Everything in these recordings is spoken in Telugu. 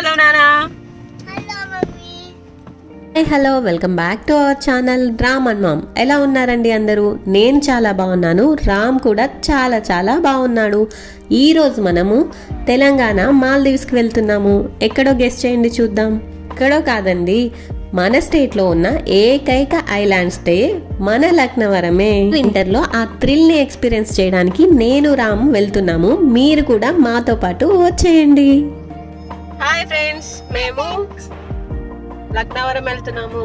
హలో నానా. Hello welcome back to our channel Ram and mom. ఎలా ఉన్నారండి అందరూ? నేను చాలా బాగున్నాను. రామ్ కూడా చాలా చాలా బాగున్నాడు. ఈరోజు మనము తెలంగాణ మాల్దీవ్స్కి వెళ్తున్నాము. ఎక్కడో గెస్ట్ చేయండి చూద్దాం. ఎక్కడో కాదండి, మన స్టేట్లో ఉన్న ఏకైక ఐలాండ్ స్టే మన లక్నవరమే. వింటర్లో ఆ థ్రిల్ని ఎక్స్పీరియన్స్ చేయడానికి నేను రామ్ వెళ్తున్నాము. మీరు కూడా మాతో పాటు వచ్చేయండి. హాయ్ ఫ్రెండ్స్, మేము లక్నవరం వెళ్తున్నాము.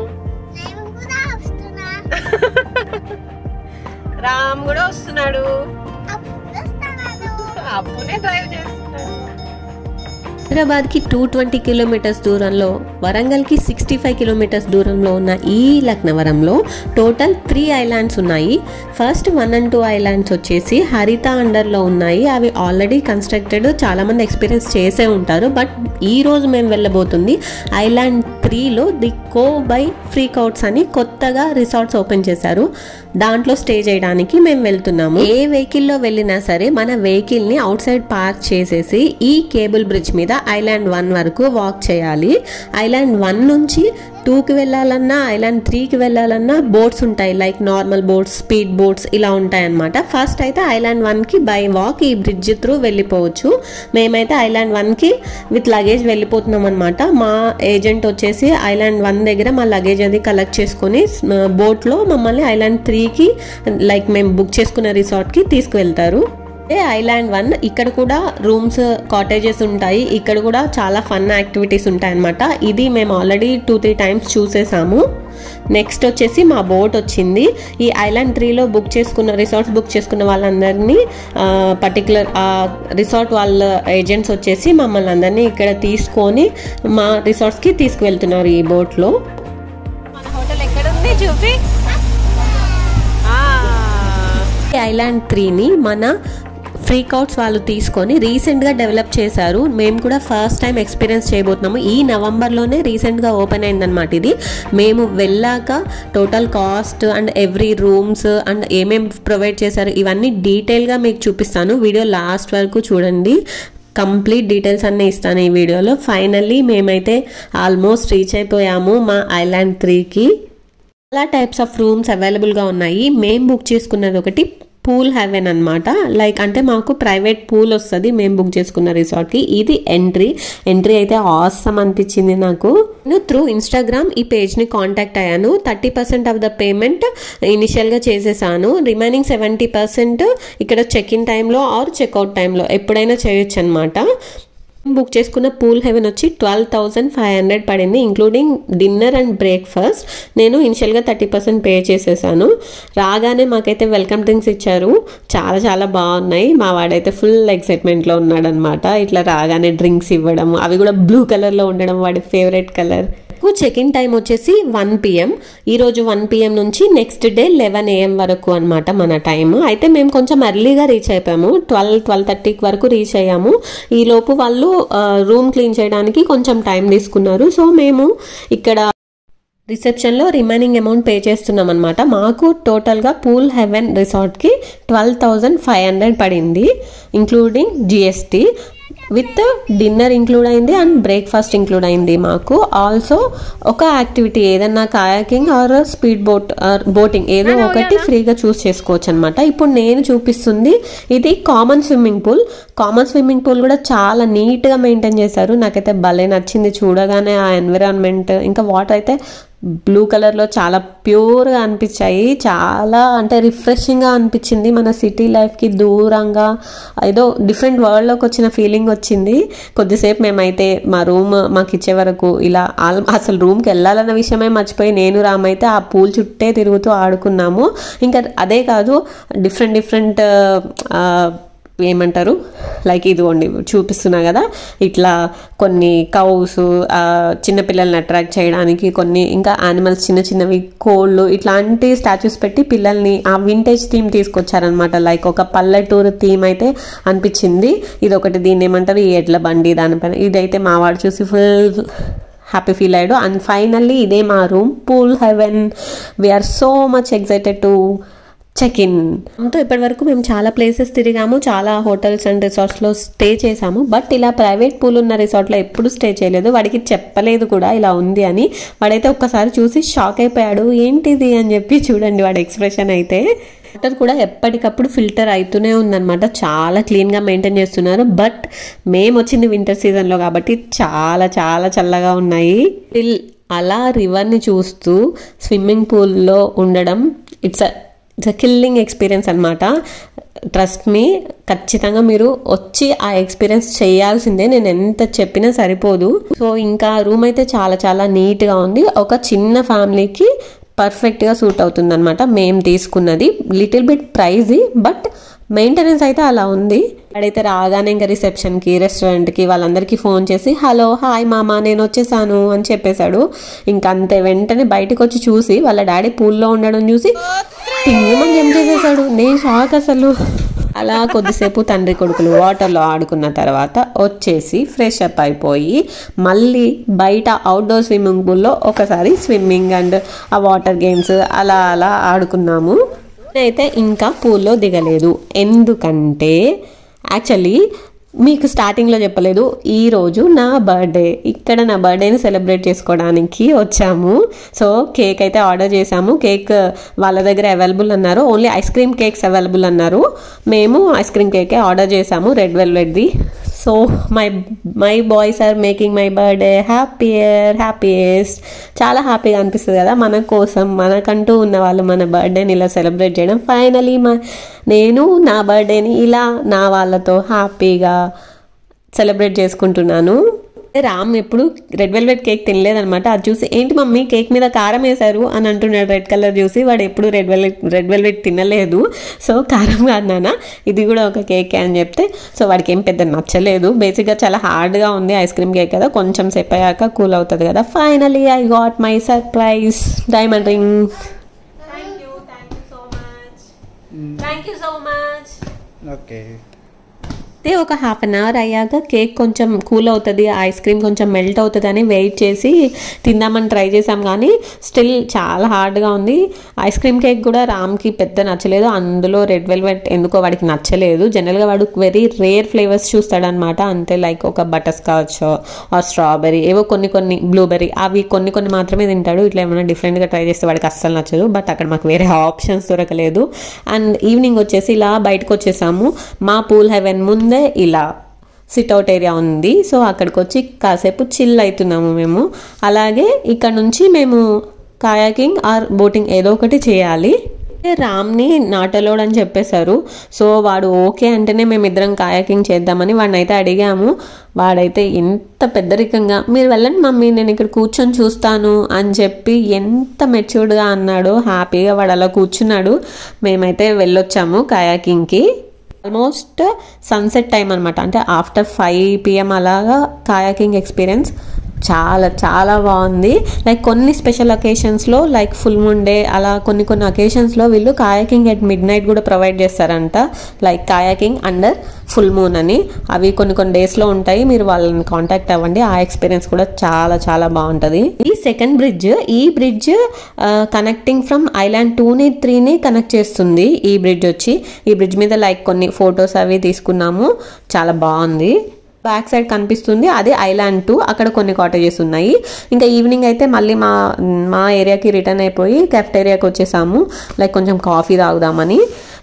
రామ్ కూడా వస్తున్నాడు. అప్పునే డ్రైవ్ చేస్తున్నాడు. హైదరాబాద్కి 220 కిలోమీటర్స్ దూరంలో, వరంగల్కి 65 కిలోమీటర్స్ దూరంలో ఉన్న ఈ లక్నవరంలో టోటల్ 3 ఐలాండ్స్ ఉన్నాయి. ఫస్ట్ 1 and 2 ఐలాండ్స్ వచ్చేసి హరిత అండర్లో ఉన్నాయి. అవి ఆల్రెడీ కన్స్ట్రక్టెడ్, చాలామంది ఎక్స్పీరియన్స్ చేసే ఉంటారు. బట్ ఈరోజు మేము వెళ్ళబోతుంది ఐలాండ్ 3లో ది కో బై ఫ్రీకౌట్స్ అని కొత్తగా రిసార్ట్స్ ఓపెన్ చేశారు. దాంట్లో స్టే చేయడానికి మేము వెళ్తున్నాము. ఏ వెహికల్లో వెళ్ళినా సరే మన వెహికల్ని అవుట్ సైడ్ పార్క్ చేసేసి ఈ కేబుల్ బ్రిడ్జ్ మీద ఐలాండ్ 1 వరకు వాక్ చేయాలి. ఐలాండ్ 1 నుంచి 2కి వెళ్ళాలన్నా, ఐలాండ్ 3కి వెళ్ళాలన్నా బోట్స్ ఉంటాయి. Like normal boats, speed boats ఇలా ఉంటాయన్నమాట. ఫస్ట్ అయితే ఐలాండ్ 1కి బై వాక్ ఈ బ్రిడ్జ్ త్రూ వెళ్ళిపోవచ్చు. మేమైతే ఐలాండ్ 1కి విత్ లగేజ్ వెళ్ళిపోతున్నాం అనమాట. మా ఏజెంట్ వచ్చేసి ఐలాండ్ 1 దగ్గర మా లగేజ్ అది కలెక్ట్ చేసుకొని బోట్లో మమ్మల్ని ఐలాండ్ 3కి లైక్ మేము బుక్ చేసుకున్న రిసార్ట్కి తీసుకువెళ్తారు. ఐలాండ్ 1 ఇక్కడ కూడా రూమ్స్, కాటేజెస్ ఉంటాయి. ఇక్కడ కూడా చాలా ఫన్ యాక్టివిటీస్ ఉంటాయి అన్నమాట. ఇది మేము ఆల్రెడీ 2-3 టైమ్స్ చూసేసాము. నెక్స్ట్ వచ్చేసి మా బోట్ వచ్చింది. ఈ ఐలాండ్ 3లో రిసార్ట్స్ బుక్ చేసుకున్న వాళ్ళందరినీ పర్టికులర్ రిసార్ట్ వాళ్ళ ఏజెంట్స్ వచ్చేసి మమ్మల్ని అందరినీ ఇక్కడ తీసుకొని మా రిసార్ట్స్కి తీసుకువెళ్తున్నారు ఈ బోట్లో. మన హోటల్ ఎక్కడ ఉంది చూపి. ఐలాండ్ 3ని మన ఫ్రీకౌట్స్ వాళ్ళు తీసుకొని రీసెంట్గా డెవలప్ చేశారు. మేము కూడా ఫస్ట్ టైం ఎక్స్పీరియన్స్ చేయబోతున్నాము. ఈ నవంబర్లోనే రీసెంట్గా ఓపెన్ అయిందనమాట ఇది. మేము వెళ్ళాక total cost and every rooms and ఏమేమి ప్రొవైడ్ చేశారు ఇవన్నీ డీటెయిల్గా మీకు చూపిస్తాను. వీడియో లాస్ట్ వరకు చూడండి. కంప్లీట్ డీటెయిల్స్ అన్నీ ఇస్తాను ఈ వీడియోలో. ఫైనల్లీ మేమైతే ఆల్మోస్ట్ రీచ్ అయిపోయాము మా ఐలాండ్ 3కి. చాలా టైప్స్ ఆఫ్ రూమ్స్ అవైలబుల్గా ఉన్నాయి. మేము బుక్ చేసుకున్నది ఒకటి పూల్ హెవెన్ అనమాట. లైక్ అంటే మాకు ప్రైవేట్ పూల్ వస్తుంది మేము బుక్ చేసుకున్న రిసార్ట్కి. ఇది ఎంట్రీ అయితే ఆసమ్ అనిపించింది నాకు. నేను త్రూ ఇన్స్టాగ్రామ్ ఈ పేజ్ని కాంటాక్ట్ అయ్యాను. 30% ఆఫ్ ద పేమెంట్ ఇనిషియల్గా చేసేసాను. రిమైనింగ్ 70% ఇక్కడ చెక్ ఇన్ టైంలో ఆర్ చెక్అవుట్ టైంలో ఎప్పుడైనా చేయొచ్చు అనమాట. బుక్ చేసుకున్న పూల్ హెవెన్ వచ్చి 12,500 పడింది, ఇంక్లూడింగ్ డిన్నర్ అండ్ బ్రేక్ఫాస్ట్. నేను ఇనిషియల్గా 30% పే చేసేసాను. రాగానే మాకైతే వెల్కమ్ డ్రింక్స్ ఇచ్చారు. చాలా చాలా బాగున్నాయి. మా వాడైతే ఫుల్ ఎక్సైట్మెంట్లో ఉన్నాడనమాట. ఇట్లా రాగానే డ్రింక్స్ ఇవ్వడం, అవి కూడా బ్లూ కలర్లో ఉండడం వాడి favourite colour. Check in time వచ్చేసి 1 PM. ఈరోజు 1 PM నుంచి నెక్స్ట్ డే 11 AM వరకు అనమాట మన టైం. అయితే మేము కొంచెం ఎర్లీగా రీచ్ అయిపోయాము. 12-12:30 వరకు రీచ్ అయ్యాము. ఈ లోపు వాళ్ళు రూమ్ క్లీన్ చేయడానికి కొంచెం టైం తీసుకున్నారు. సో మేము ఇక్కడ రిసెప్షన్లో రిమైనింగ్ అమౌంట్ పే చేస్తున్నాం అనమాట. మాకు టోటల్గా పూల్ హెవెన్ రిసార్ట్కి 12,500 పడింది, including GST. With dinner include అయింది అండ్ బ్రేక్ఫాస్ట్ ఇంక్లూడ్ అయింది మాకు. ఆల్సో ఒక యాక్టివిటీ ఏదన్నా kayaking or speed boat or boating ఏదో ఒకటి ఫ్రీగా చూస్ చేసుకోవచ్చు అనమాట. ఇప్పుడు నేను చూపిస్తుంది ఇది కామన్ స్విమ్మింగ్ పూల్ కూడా చాలా నీట్గా మెయింటైన్ చేశారు. నాకైతే భలే నచ్చింది చూడగానే ఆ ఎన్విరాన్మెంట్. ఇంకా వాటర్ అయితే బ్లూ కలర్లో చాలా ప్యూర్గా అనిపించాయి. చాలా అంటే రిఫ్రెషింగ్గా అనిపించింది. మన సిటీ లైఫ్కి దూరంగా ఏదో డిఫరెంట్ వరల్డ్లోకి వచ్చిన ఫీలింగ్ వచ్చింది. కొద్దిసేపు మేమైతే మా రూమ్ మాకు ఇచ్చే వరకు ఇలా అసలు రూమ్కి వెళ్ళాలన్న విషయమే మర్చిపోయి నేను రామైతే ఆ పూల్ చుట్టే తిరుగుతూ ఆడుకున్నాము. ఇంకా అదే కాదు, డిఫరెంట్ ఏమంటారు లైక్ ఇదిగోండి చూపిస్తున్నా కదా, ఇట్లా కొన్ని కౌస్, చిన్నపిల్లల్ని అట్రాక్ట్ చేయడానికి కొన్ని ఇంకా యానిమల్స్, చిన్నవి కోళ్ళు, ఇట్లాంటి స్టాచ్యూస్ పెట్టి పిల్లల్ని ఆ వింటేజ్ థీమ్ తీసుకొచ్చారనమాట. లైక్ ఒక పల్లెటూరు థీమ్ అయితే అనిపించింది. ఇది ఒకటి, దీన్ని ఏమంటారు ఈ ఎడ్ల బండి దానిపైన. ఇదైతే మావాడు చూసి ఫుల్ హ్యాపీ ఫీల్ అయ్యాడు. అండ్ ఫైనల్లీ ఇదే మా room, pool heaven. We're so much excited to check in అంతా ఇప్పటి వరకు మేము చాలా ప్లేసెస్ తిరిగాము, చాలా హోటల్స్ అండ్ రిసార్ట్స్లో స్టే చేసాము. బట్ ఇలా ప్రైవేట్ పూల్ ఉన్న రిసార్ట్లో ఎప్పుడు స్టే చేయలేదు. వాడికి చెప్పలేదు కూడా ఇలా ఉంది అని. వాడైతే ఒక్కసారి చూసి షాక్ అయిపోయాడు, ఏంటిది అని చెప్పి. చూడండి వాడి ఎక్స్ప్రెషన్ అయితే. వాటర్ కూడా ఎప్పటికప్పుడు ఫిల్టర్ అవుతూనే ఉందన్నమాట. చాలా క్లీన్గా మెయింటైన్ చేస్తున్నారు. బట్ మేము వచ్చింది వింటర్ సీజన్లో కాబట్టి చాలా చాలా చల్లగా ఉన్నాయి. అలా రివర్ని చూస్తూ స్విమ్మింగ్ పూల్లో ఉండడం ఇట్స్ కిల్లింగ్ ఎక్స్పీరియన్స్ అనమాట. ట్రస్ట్ మీ, ఖచ్చితంగా మీరు వచ్చి ఆ ఎక్స్పీరియన్స్ చేయాల్సిందే. నేను ఎంత చెప్పినా సరిపోదు. సో ఇంకా రూమ్ అయితే చాలా చాలా నీట్గా ఉంది. ఒక చిన్న ఫ్యామిలీకి పర్ఫెక్ట్గా సూట్ అవుతుంది అనమాట. మేము తీసుకున్నది లిటిల్ బిట్ ప్రైజీ, బట్ మెయింటెనెన్స్ అయితే అలా ఉంది. అక్కడైతే రాగానే ఇంకా రిసెప్షన్కి, రెస్టారెంట్కి వాళ్ళందరికీ ఫోన్ చేసి హలో హాయ్ మామ నేను వచ్చేసాను అని చెప్పేశాడు. ఇంకా అంతే. వెంటనే బయటకు వచ్చి చూసి వాళ్ళ డాడీ పూల్లో ఉండడం చూసి తింగమని జంప్ చేసేసాడు. నేను షాక్ అసలు. అలా కొద్దిసేపు తండ్రి కొడుకులు వాటర్లో ఆడుకున్న తర్వాత వచ్చేసి ఫ్రెష్ అప్ అయిపోయి మళ్ళీ బయట అవుట్డోర్ స్విమ్మింగ్ పూల్లో ఒకసారి స్విమ్మింగ్ అండ్ ఆ వాటర్ గేమ్స్ అలా అలా ఆడుకున్నాము. అయితే ఇంకా పూల్లో దిగలేదు. ఎందుకంటే యాక్చువల్లీ మీకు స్టార్టింగ్లో చెప్పలేదు, ఈరోజు నా బర్త్డే. ఇక్కడ నా బర్త్డేని సెలబ్రేట్ చేసుకోవడానికి వచ్చాము. సో కేక్ అయితే ఆర్డర్ చేసాము. కేక్ వాళ్ళ దగ్గర అవైలబుల్ అన్నారు. Only ice cream cakes available అన్నారు. మేము ఐస్ క్రీమ్ కేకే ఆర్డర్ చేసాము, రెడ్ వెల్వెట్ది. So my boys are making my birthday happiest. చాలా హ్యాపీగా అనిపిస్తుంది కదా మన కోసం, మనకంటూ ఉన్న వాళ్ళు మన బర్త్డేని ఇలా సెలబ్రేట్ చేయడం. ఫైనలీ నేను నా బర్త్డేని ఇలా నా వాళ్ళతో హ్యాపీగా సెలబ్రేట్ చేసుకుంటున్నాను. రామ్ ఎప్పుడు రెడ్ వెల్వెట్ కేక్ తినలేదనమాట. అది చూసి ఏంటి మమ్మీ కేక్ మీద కారం వేశారు అని అంటున్నాడు. రెడ్ కలర్ చూసి వాడు ఎప్పుడు రెడ్ వెల్వెట్ తినలేదు. సో కారం కాదు నాన్న, ఇది కూడా ఒక కేక్ అని చెప్తే సో వాడికి ఏం పెద్ద నచ్చలేదు. బేసిక్గా చాలా హార్డ్గా ఉంది. ఐస్ క్రీమ్ కేక్ కదా, కొంచెం సేపు అయ్యాక కూల్ అవుతుంది కదా. Finally I got my surprise diamond ring. Thank you so much. Okay. అయితే ఒక హాఫ్ అన్ అవర్ అయ్యాక కేక్ కొంచెం కూల్ అవుతుంది, ఐస్ క్రీమ్ కొంచెం మెల్ట్ అవుతుంది అని వెయిట్ చేసి తిందామని ట్రై చేసాం. కానీ స్టిల్ చాలా హార్డ్గా ఉంది. ఐస్ క్రీమ్ కేక్ కూడా రామ్కి పెద్ద నచ్చలేదు. అందులో రెడ్ వెల్వెట్ ఎందుకో వాడికి నచ్చలేదు. జనరల్గా వాడు వెరీ రేర్ ఫ్లేవర్స్ చూస్తాడనమాట. అంటే లైక్ ఒక బటర్ స్కాచ్ ఆర్ స్ట్రాబెరీ, ఏవో కొన్ని బ్లూబెర్రీ, అవి కొన్ని మాత్రమే తింటాడు. ఇట్లా ఏమైనా డిఫరెంట్గా ట్రై చేస్తే వాడికి అస్సలు నచ్చదు. బట్ అక్కడ మాకు వేరే ఆప్షన్స్ దొరకలేదు. అండ్ ఈవినింగ్ వచ్చేసి ఇలా బయటకు వచ్చేసాము. మా పూల్ హెవెన్ ముందే ఇలా సిట్అవుట్ ఏరియా ఉంది. సో అక్కడికి వచ్చి కాసేపు చిల్ అవుతున్నాము మేము. అలాగే ఇక్కడ నుంచి మేము కాయాకింగ్ ఆర్ బోటింగ్ ఏదో ఒకటి చేయాలి. రామ్ని నాట్ అలౌడ్ అని చెప్పేశారు. సో వాడు ఓకే అంటేనే మేమిద్దరం కాయాకింగ్ చేద్దామని వాడిని అయితే అడిగాము. వాడైతే ఎంత పెద్దరికంగా మీరు వెళ్ళండి మమ్మీ నేను ఇక్కడ కూర్చొని చూస్తాను అని చెప్పి ఎంత మెచ్యూర్డ్గా అన్నాడో. హ్యాపీగా వాడు అలా కూర్చున్నాడు. మేమైతే వెళ్ళొచ్చాము కాయాకింగ్కి. ఆల్మోస్ట్ సన్సెట్ టైం అనమాట. అంటే ఆఫ్టర్ 5 PM అలాగా కాయాకింగ్ ఎక్స్పీరియన్స్ చాలా చాలా బాగుంది. లైక్ కొన్ని స్పెషల్ అకేషన్స్లో లైక్ ఫుల్ మూన్ డే అలా కొన్ని అకేషన్స్లో వీళ్ళు కాయాకింగ్ ఎట్ మిడ్ నైట్ కూడా ప్రొవైడ్ చేస్తారంట. Like kayaking under full moon అని. అవి కొన్ని డేస్లో ఉంటాయి. మీరు వాళ్ళని కాంటాక్ట్ అవ్వండి. ఆ ఎక్స్పీరియన్స్ కూడా చాలా చాలా బాగుంటుంది. ఈ సెకండ్ బ్రిడ్జ్, ఈ బ్రిడ్జ్ కనెక్టింగ్ ఫ్రమ్ ఐలాండ్ 2ని 3ని కనెక్ట్ చేస్తుంది. ఈ బ్రిడ్జ్ మీద లైక్ కొన్ని ఫొటోస్ అవి తీసుకున్నాము. చాలా బాగుంది. బ్యాక్ సైడ్ కనిపిస్తుంది అది ఐలాండ్ 2. అక్కడ కొన్ని కాటేజెస్ ఉన్నాయి. ఇంకా ఈవినింగ్ అయితే మళ్ళీ మా ఏరియాకి రిటర్న్ అయిపోయి కెఫ్టేరియాకి వచ్చేసాము. లైక్ కొంచెం కాఫీ తాగుదామని.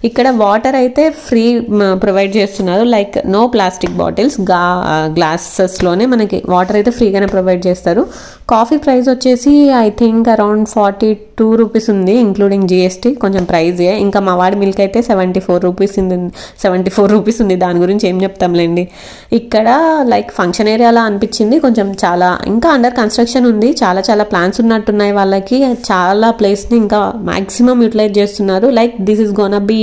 ఇక్కడ వాటర్ అయితే ఫ్రీ ప్రొవైడ్ చేస్తున్నారు. లైక్ నో ప్లాస్టిక్ బాటిల్స్, గ్లాసెస్లోనే మనకి వాటర్ అయితే ఫ్రీగానే ప్రొవైడ్ చేస్తారు. కాఫీ ప్రైస్ వచ్చేసి ఐ థింక్ అరౌండ్ 42 రూపీస్ ఉంది ఇంక్లూడింగ్ GST. కొంచెం ప్రైజే. ఇంకా మా వాడి మిల్క్ అయితే 74 రూపీస్ ఉంది. దాని గురించి ఏం చెప్తాంలేండి. ఇక్కడ లైక్ ఫంక్షన్ ఏరియాలా అనిపించింది. కొంచెం చాలా ఇంకా అండర్ కన్స్ట్రక్షన్ ఉంది. చాలా చాలా ప్లాన్స్ ఉన్నట్టున్నాయి వాళ్ళకి. చాలా ప్లేస్ని ఇంకా మ్యాక్సిమం యూటిలైజ్ చేస్తున్నారు. Like this is gonna be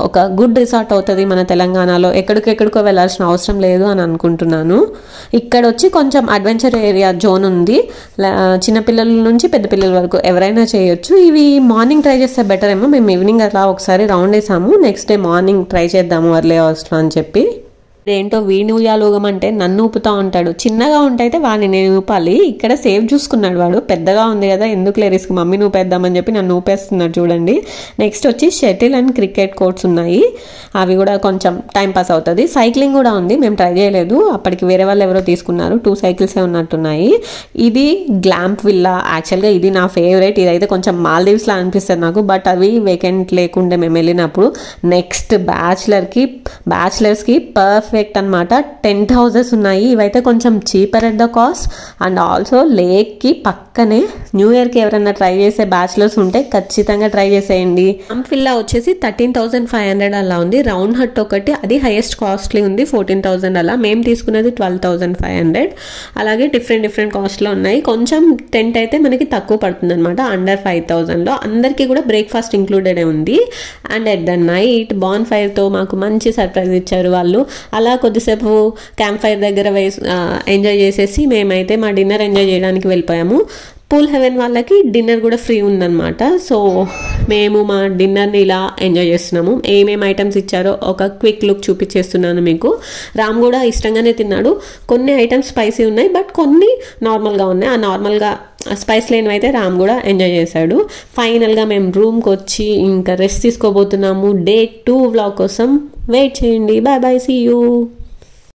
ఒక గుడ్ రిసార్ట్ అవుతుంది మన తెలంగాణలో. ఎక్కడికో వెళ్ళాల్సిన అవసరం లేదు అని అనుకుంటున్నాను. ఇక్కడ వచ్చి కొంచెం అడ్వెంచర్ ఏరియా జోన్ ఉంది. చిన్నపిల్లల నుంచి పెద్ద పిల్లల వరకు ఎవరైనా చేయొచ్చు. ఇవి మార్నింగ్ ట్రై చేస్తే బెటర్ ఏమో. మేము ఈవినింగ్ అలా ఒకసారి రౌండ్ వేసాము. నెక్స్ట్ డే మార్నింగ్ ట్రై చేద్దాము ఎర్లీ అవర్స్లో అని చెప్పి. ఏంటో వీణి ఉయ్యాలుగమంటే నన్ను ఊపుతా ఉంటాడు. చిన్నగా ఉంటే అయితే వాడిని నేను ఊపాలి. ఇక్కడ సేఫ్ చూసుకున్నాడు వాడు, పెద్దగా ఉంది కదా ఎందుకులే రిస్క్, మమ్మీని ఊపేద్దామని చెప్పి నన్ను ఊపేస్తున్నాడు చూడండి. నెక్స్ట్ వచ్చి షటిల్ అండ్ క్రికెట్ కోర్ట్స్ ఉన్నాయి, అవి కూడా కొంచెం టైం పాస్ అవుతుంది. సైక్లింగ్ కూడా ఉంది, మేము ట్రై చేయలేదు, అప్పటికి వేరే వాళ్ళు ఎవరో తీసుకున్నారు. 2 సైకిల్సే ఉన్నట్టున్నాయి. ఇది గ్లాంప్ విల్లా, యాక్చువల్గా ఇది నా ఫేవరెట్. ఇదైతే కొంచెం మాల్దీవ్స్లా అనిపిస్తుంది నాకు, బట్ అవి వేకెంట్ లేకుండే మేము వెళ్ళినప్పుడు. నెక్స్ట్ బ్యాచిలర్స్కి పర్ఫెక్ట్ అనమాట. 10 houses ఉన్నాయి, ఇవైతే కొంచెం cheaper at the cost. And also లేక్కి పక్కనే. న్యూ ఇయర్కి ఎవరైనా ట్రై చేసే బ్యాచిలర్స్ ఉంటే ఖచ్చితంగా ట్రై చేసేయండి. గ్లాంప్ విల్లా వచ్చేసి 13,500 అలా ఉంది. రౌండ్ హట్ ఒకటి, అది హైయెస్ట్ కాస్ట్లీ ఉంది, 14,000 అలా. మేము తీసుకున్నది 12,500. అలాగే డిఫరెంట్ కాస్ట్లో ఉన్నాయి. కొంచెం టెంట్ అయితే మనకి తక్కువ పడుతుంది అనమాట, అండర్ 5,000లో. అందరికీ కూడా బ్రేక్ఫాస్ట్ ఇంక్లూడెడ్ ఉంది. అండ్ ఎట్ ద నైట్ బాన్ ఫైర్తో మాకు మంచి సర్ప్రైజ్ ఇచ్చారు వాళ్ళు. అలా కొద్దిసేపు క్యాంప్ ఫైర్ దగ్గర ఎంజాయ్ చేసేసి మేమైతే మా డిన్నర్ ఎంజాయ్ చేయడానికి వెళ్ళిపోయాము. పూల్ హెవెన్ వాళ్ళకి డిన్నర్ కూడా ఫ్రీ ఉందన్నమాట. సో మేము మా డిన్నర్ని ఇలా ఎంజాయ్ చేస్తున్నాము. ఏమేమి ఐటమ్స్ ఇచ్చారో ఒక క్విక్ లుక్ చూపించేస్తున్నాను మీకు. రామ్ కూడా ఇష్టంగానే తిన్నాడు. కొన్ని ఐటమ్స్ స్పైసీ ఉన్నాయి, బట్ కొన్ని నార్మల్గా ఉన్నాయి. ఆ నార్మల్గా స్పైస్ లేనివి అయితే రామ్ కూడా ఎంజాయ్ చేశాడు. ఫైనల్గా మేము రూమ్కి వచ్చి ఇంకా రెస్ట్ తీసుకోబోతున్నాము. Day 2 వ్లాగ్ కోసం వెయిట్ చేయండి. Bye, see you.